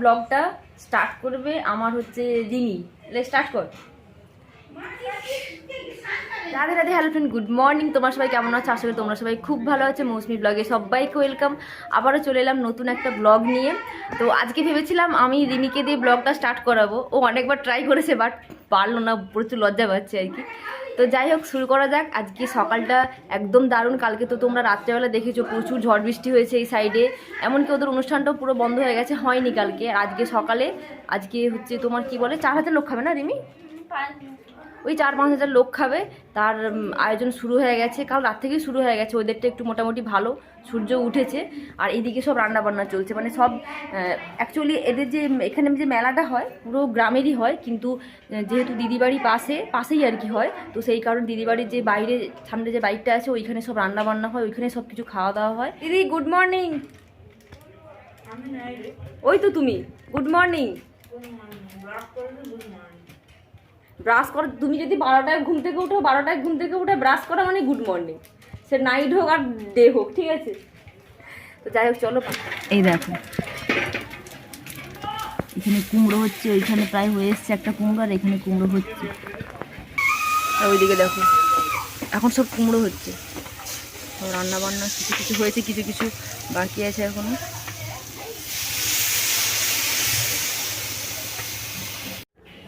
ব্লগটা স্টার্ট করবে আমার হচ্ছে রিমি। স্টার্ট কর। Radhe Radhe, hello friend, good morning. তোমার সবাই কেমন আছে? আশা করি তোমরা সবাই খুব ভালো আছে। মৌসুমি ব্লগে সবাইকে ওয়েলকাম। আবারও চলে এলাম নতুন একটা ব্লগ নিয়ে। তো আজকে ভেবেছিলাম আমি রিমিকে দিয়ে ব্লগটা স্টার্ট করাবো। ও অনেকবার ট্রাই করেছে, বাট পারলো না, প্রচুর লজ্জা পাচ্ছে আর কি। তো যাই হোক, শুরু করা যাক। আজকে সকালটা একদম দারুণ। কালকে তো তোমরা রাত্রেবেলা দেখেছো প্রচুর ঝড় বৃষ্টি হয়েছে এই সাইডে, এমনকি ওদের অনুষ্ঠানটাও পুরো বন্ধ হয়ে গেছে, হয়নি কালকে। আর আজকে সকালে হচ্ছে তোমার কি বলে 4,000 লোক খাবে না রিমি? ওই 4-5 হাজার লোক খাবে, তার আয়োজন শুরু হয়ে গেছে। কাল রাত থেকেই শুরু হয়ে গেছে। ওদেরটা একটু মোটামুটি ভালো, সূর্য উঠেছে। আর এইদিকে সব রান্নাবান্না চলছে, মানে সব অ্যাকচুয়ালি এদের যে এখানে যে মেলাটা হয় পুরো গ্রামেরই হয়, কিন্তু যেহেতু দিদিবাড়ি পাশেই আর কি হয়, তো সেই কারণে দিদিবাড়ির যে বাইরে সামনে যে বাইকটা আছে ওইখানে সব রান্নাবান্না হয়, ওইখানে সব কিছু খাওয়া দাওয়া হয়। দিদি গুড মর্নিং। ওই তো তুমি, গুড মর্নিং। ব্রাশ করো, তুমি যদি 12টায় ঘুম থেকে উঠে ব্রাশ করা মানে গুড মর্নিং, সে নাইট হোক আর ডে হোক, ঠিক আছে? তো যাই হোক, চলো। এই দেখো এখানে কুমড়ো হচ্ছে, ওইখানে প্রায় হয়ে এসছে একটা কুমড়ো, আর এখানে কুমড়ো হচ্ছে। আর ওইদিকে দেখো এখন সব কুমড়ো হচ্ছে। সব রান্নাবান্না কিছু কিছু হয়েছে, কিছু কিছু বাকি আছে এখনো।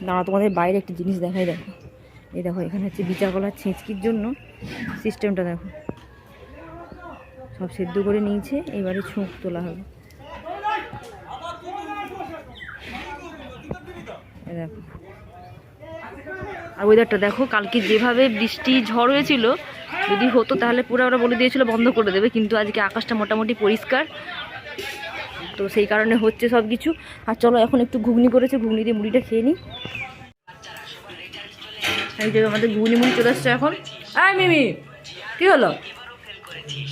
দাঁড়া, তোমাদের বাইরে একটা জিনিস দেখাই। দেখো এই দেখো, এখানে হচ্ছে বিচা কলার ছেঁচকির জন্য সিস্টেমটা দেখো, সব সেদ্ধ করে নিয়েছে, এবারে ছোঁক তোলা হবে। দেখো আর ওয়েদারটা দেখো, কালকে যেভাবে বৃষ্টি ঝড় হয়েছিল, যদি হতো তাহলে পুরো ওরা বলে দিয়েছিল বন্ধ করে দেবে, কিন্তু আজকে আকাশটা মোটামুটি পরিষ্কার, তো সেই কারণে হচ্ছে সব কিছু। আর চলো এখন একটু ঘুগনি করেছে, ঘুগনি দিয়ে মুড়িটা খেয়ে নিই। এই যে আমাদের ঘুগনি মুড়ি চলে আসছে এখন। মিমি কি হলো?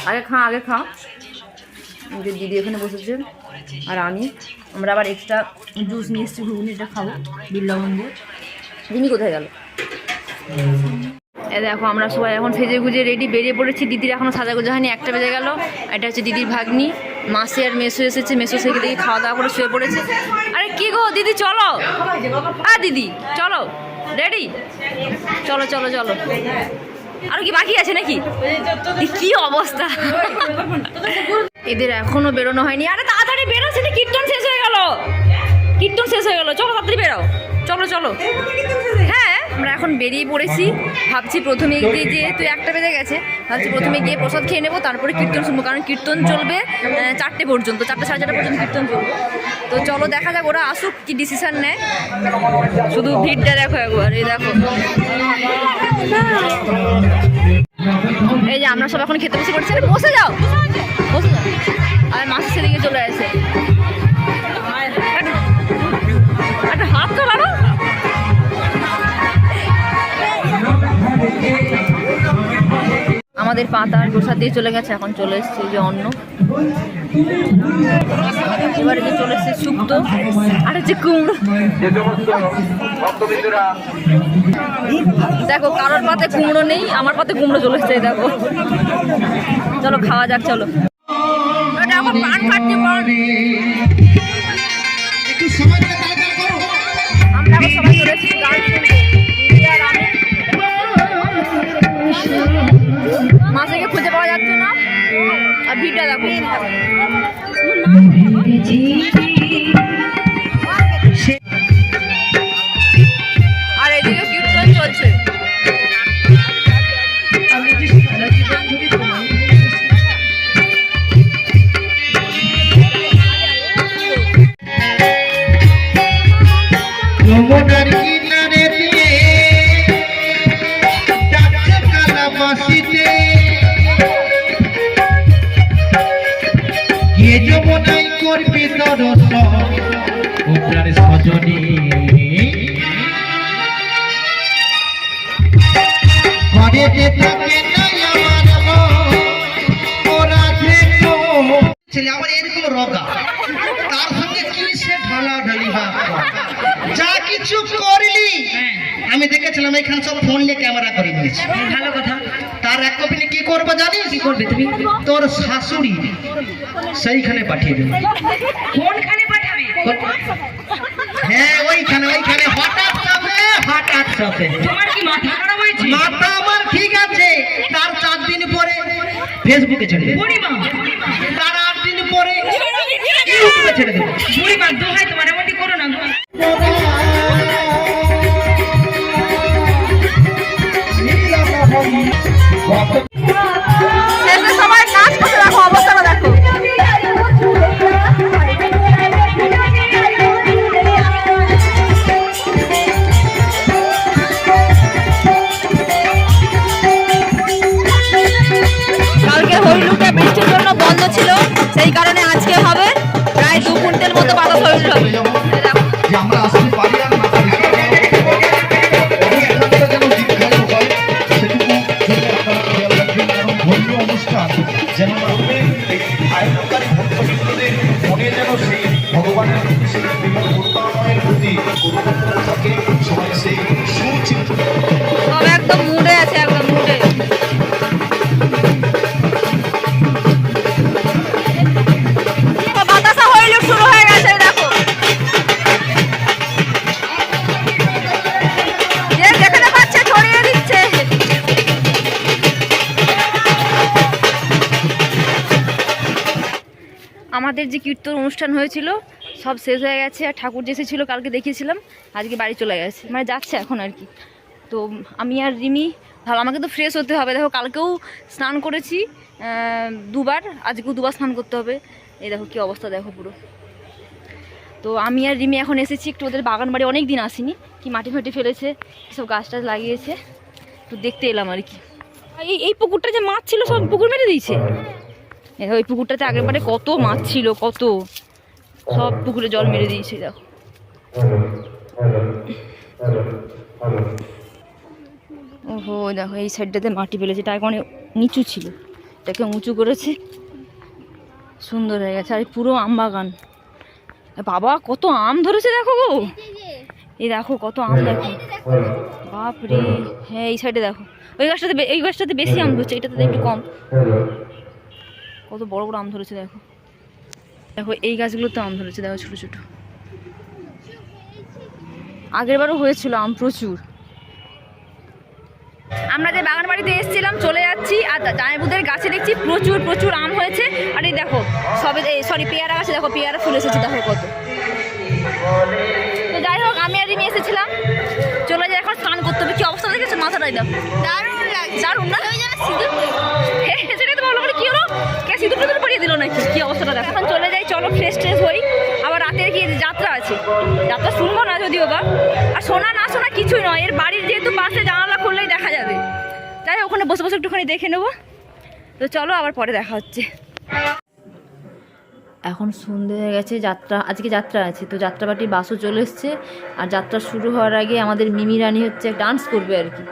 আগে খা। দিদি এখানে বসেছে আর আমরা আবার এক্সট্রা জুস নিয়ে এসেছি, ঘুগনিটা খাবো বিল্লাবন দিয়ে। দিদি কোথায় গেল? দেখো আমরা সবাই এখন সেজে গুজে রেডি বেরিয়ে পড়েছি। দিদির এখনও সাজা গোজা হয়নি, 1টা বেজে গেল। এটা হচ্ছে দিদির ভাগ্নি মাসি আর মেসো এসেছে। মেসো সেখানে দেখি খাওয়া দাওয়া করে শুয়ে পড়েছে। আরে কি গো দিদি, চলো। দিদি চলো, রেডি? চলো। আর কি বাকি আছে নাকি? কি অবস্থা এদের, এখনো বেরোনো হয়নি। আরে তাড়াতাড়ি বেরোচ্ছে, কীর্তন শেষ হয়ে গেল। চলো তাড়াতাড়ি বেরাও, চলো। হ্যাঁ, আমরা এখন বেরিয়ে পড়েছি। ভাবছি প্রথমে গিয়ে, যেহেতু 1টা বেজে গেছে, ভাবছি প্রথমে গিয়ে প্রসাদ খেয়ে নেবো, তারপরে কীর্তন শুনবো, কারণ কীর্তন চলবে 4টে পর্যন্ত, 4টে সাড়ে 4টে পর্যন্ত কীর্তন চলবে। তো চলো দেখা যাক ওরা আসুক, কি ডিসিশন নেয়। শুধু ভিড়টা দেখো একবার, এই দেখো। এই যে আমরা সব এখন খেতে বসে পড়ছি। বসে যাও। আর মাছ সেদিকে চলে আসে, একটা হাত তো বাড়ো। আমাদের পাতার প্রসাদ দিয়ে চলে গেছে, এখন চলে এসছে যে অন্ন। এবারে যে চলে এসছে শুক্তো, আর হচ্ছে কুমড়ো। দেখো কারোর পাতে কুমড়ো নেই, আমার পাতে কুমড়ো চলে এসছে। দেখো চলো খাওয়া যাক, চলো। পান খাচ্ছি, আমরা সবাই চলে এসেছি গান শুনতে। মাছকে খুঁজে পাওয়া যাচ্ছে না, আর ভিড়টা দেখো। আর এদিকে কীর্তন চলছে। আমার এরকম রোগা, তার সঙ্গে কি সে ঢালাঢালি যা কিছু করলি আমি দেখেছিলাম। এখানে সব ফোন নিয়ে ক্যামেরা করে নিয়েছে, ভালো কথা। তার এক কপি কি করবো জানিস? কি করবে তুমি? তোর শাশুড়ি সেইখানে পাঠিয়ে দেবে। কোনখানে পাঠাবে? হ্যাঁ ওইখানে হঠাৎ চাপে তোমার কি মাথা খারাপ হয়েছে? মাথা আমার ঠিক আছে, তার 4 দিন পরে ফেসবুকে ছেড়ে দেবো, বুড়িমা তার 8 দিন পরে ইউটিউবে ছেড়ে দেবো। বুড়িমা দোহাই তোমার এমনটি করো না গো। শেষে সবাই নাচ করতে দেখো, অবস্থাটা দেখো। কালকে হইলুটা বৃষ্টির জন্য বন্ধ ছিল, সেই কারণে আজকে হবে। প্রায় 2 কুইন্টাল মতো বাতাস হইল হবে। যে আমরা আসতে পারি আর না পারি এখানটা যেন দীর্ঘায়ু হয় সেটুকু যদি আপনারা খেয়াল রাখবেন, কারণ ধর্মীয় অনুষ্ঠান যেন না হলে এই আয়তকারী ভক্তবৃন্দদের মনে যেন সেই ভগবানের প্রতি, সেই করুণাময়ের প্রতি করুণা থাকে, সবাই সেই সুচিন্তিত সব একদম মুডে আছে, একদম মুডে। বাতাসা হইল শুরু হয়ে গেছে, দেখো। যে যেখানে পাচ্ছে ছড়িয়ে দিচ্ছে। আমাদের যে কীর্তন অনুষ্ঠান হয়েছিল সব শেষ হয়ে গেছে, আর ঠাকুর যে এসেছিলো কালকে দেখিয়েছিলাম, আজকে বাড়ি চলে গেছে, মানে যাচ্ছে এখন আর কি। তো আমি আর রিমি ভালো, আমাকে তো ফ্রেশ হতে হবে। দেখো কালকেও স্নান করেছি 2বার, আজকেও 2বার স্নান করতে হবে। এই দেখো কী অবস্থা দেখো পুরো। তো আমি আর রিমি এখন এসেছি একটু ওদের বাগান বাড়ি, অনেক দিন আসিনি, কি মাটি ফাটি ফেলেছে, সব গাছ টাছ লাগিয়েছে, তো দেখতে এলাম আর কি। এই পুকুরটা যে মাছ ছিল সব পুকুর মেরে দিয়েছে। ওই পুকুরটাতে আগের বারে কত মাছ ছিল, কত সব পুকুরে জল মেরে দিয়েছে দেখো। ওহো দেখো এই সাইডটাতে মাটি ফেলেছে, এটা আগে অনেক নিচু ছিল, এটাকে উঁচু করেছে, সুন্দর হয়ে গেছে। আর পুরো আম বাগান, বাবা কত আম ধরেছে দেখো গো, এই দেখো কত আম দেখো, বাপরে। হ্যাঁ এই সাইডে দেখো, এই গাছটাতে বেশি আম ধরছে, এটাতে একটু কম। কত বড় বড় আম ধরেছে দেখো, দেখো এই গাছগুলোতে আম ধরেছে দেখো, ছোট ছোট। আগের বারও হয়েছিল আম প্রচুর। আমরা যে বাগান বাড়িতে এসেছিলাম চলে যাচ্ছি, আর জামাইবুদের গাছে দেখছি প্রচুর প্রচুর আম হয়েছে। আর এই দেখো সবে সরি পেয়ারা গাছে দেখো, পেয়ারা ফুল এসেছে দেখো কত। তো যাই হোক আমি আর রিমি এসেছিলাম, চলে যাই এখন স্নান করতে হবে। কি অবস্থা দেখেছো মাথাটাই দেখো, দারুণ লাগছে, দারুণ না? সেটাই তো ভালো করে কি হলো, কে সিঁদুর টিঁদুর পরিয়ে দিল নাকি, কি অবস্থাটা দেখো। এখন চলে যাই, চলো ফ্রেশ ট্রেশ হই। আবার রাতের কি যাত্রা আছে, যাত্রা শুনবো না যদিও বা, আর শোনা না শোনা কিছুই নয়, এর বাড়ির যেহেতু পাশে জানালা খুললেই দেখা যাবে। যাই হোক ওখানে বসে বসে একটুখানি দেখে নেবো। তো চলো আবার পরে দেখা হচ্ছে। এখন সন্ধে হয়ে গেছে, আজকে যাত্রা আছে, তো যাত্রাপাটির বাসও চলে এসছে। আর যাত্রা শুরু হওয়ার আগে আমাদের মিমি রানী হচ্ছে ডান্স করবে আর কি,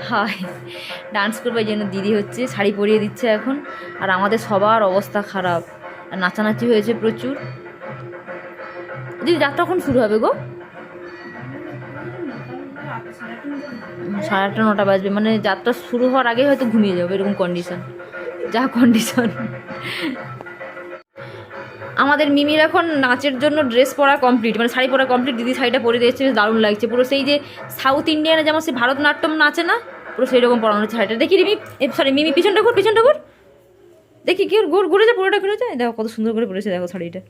হাই ডান্স করবে, যেন দিদি হচ্ছে শাড়ি পরিয়ে দিচ্ছে এখন। আর আমাদের সবার অবস্থা খারাপ, আর নাচানাচি হয়েছে প্রচুর। দিদি যাত্রা কখন শুরু হবে গো? 8:30 9টা বাজবে, মানে যাত্রা শুরু হওয়ার আগে হয়তো ঘুমিয়ে যাবে, এরকম কন্ডিশন, যা কন্ডিশন। আমাদের মিমির এখন নাচের জন্য ড্রেস পরা কমপ্লিট, মানে শাড়ি পরা কমপ্লিট। দিদি শাড়িটা পরে দিয়েছে, বেশ দারুণ লাগছে পুরো, সেই যে সাউথ ইন্ডিয়ানে যেমন সে ভারতনাট্যম নাচে না, পুরো সেই রকম পরানো হচ্ছে শাড়িটা। দেখি রিমি, সরি মিমি পিছনটা ঘুর, দেখি কি ঘুরে যায়, পুরোটা ঘুরে যায়, দেখো কত সুন্দর করে পরেছে দেখো শাড়িটা,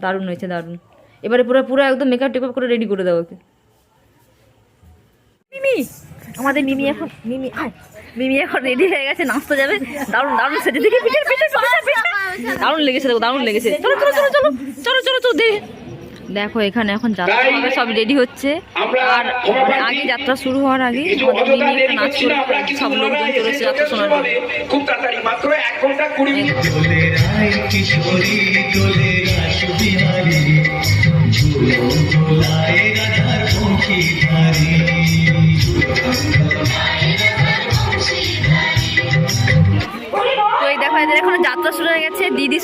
দারুণ হয়েছে দারুণ। এবারে পুরো একদম মেকআপ টেকআপ করে রেডি করে দাও ওকে। মিমি, আমাদের মিমি এখন রেডি হয়ে গেছে, নাচতে যাবে, দারুণ দারুণ সেজে, দেখি পিছনে দারুণ লেগেছে দেখো, দারুণ লেগেছে। চলো চলো চলো চলো চলো চলো চলো দেখো এখানে এখন যাত্রা হবে, সব রেডি হচ্ছে। আর আগে যাত্রা শুরু হওয়ার আগে আমাদের মিমি একটা নাচ করবে, সব লোকজন চলেছে যাত্রা শোনার জন্য। খুব তাড়াতাড়ি মাত্র 1 ঘন্টা 20 মিনিট। তো এই দেখো এদের এখন যাত্রা শুরু হয়ে গেছে, দিদি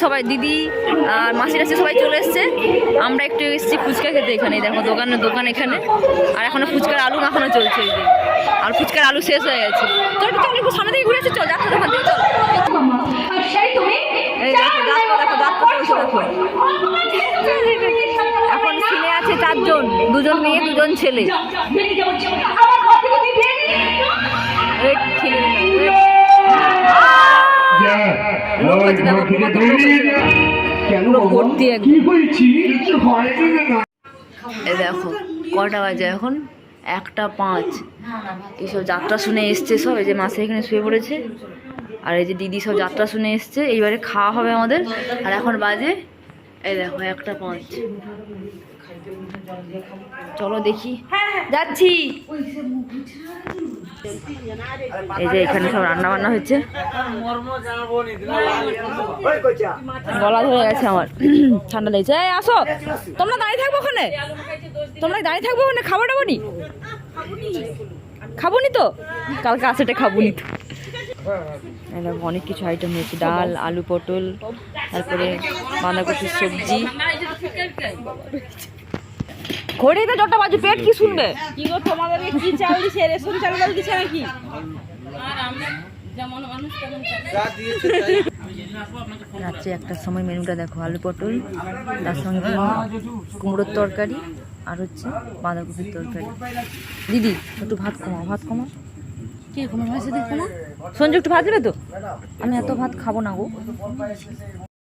আর মাসি টাসি সবাই চলে এসছে। আমরা একটু এসেছি ফুচকা খেতে, এখানে দেখো দোকান এখানে। আর এখনো ফুচকার আলু মাখানো চলছে, আর ফুচকার আলু শেষ হয়ে গেছে। চল একটু সামনে থেকে ঘুরে আসছি, চল যাত্রা দোকান থেকে চল। এই দেখো যাত্রা চলছে দেখো। এখন সিনে আছে 4 জন, 2 জন মেয়ে 2 জন ছেলে। এই ছেলে লোক হচ্ছে দেখো, পুরো ভর্তি একদম। এই দেখো কটা বাজে এখন, 1:05। এইসব যাত্রা শুনে এসছে সব, এই যে মাসে এখানে শুয়ে পড়েছে, আর এই যে দিদি সব যাত্রা শুনে এসছে। এইবারে খাওয়া হবে আমাদের। আর এখন বাজে এই দেখো 1:05। চলো দেখি, যাচ্ছি। এই যে এখানে সব রান্না বান্না হচ্ছে, গলা ধরে গেছে আমার, ঠান্ডা লেগেছে। এই আসো, তোমরা দাঁড়িয়ে থাকবো ওখানে, খাবার দাবানি খাবনি তো, কালকে আসেটে খাবনি তো। এরকম অনেক কিছু আইটেম হয়েছে, ডাল, আলু, পটল, তারপরে বাঁধাকপির সবজি। ঘড়িতে 4টা বাজে, পেট কি শুনবে? কি গো তোমাদের কি চাল দিছে? রেশন চাল দিছে নাকি? রাত্রে 1টার সময় মেনুটা দেখো, আলু পটল, তার সঙ্গে কুমড়োর তরকারি, আর হচ্ছে বাঁধাকপির তরকারি। দিদি একটু ভাত কমাও। কি কমা হয়েছে দেখো না? সঞ্জু একটু ভাত দেবে তো? আমি এত ভাত খাবো না গো।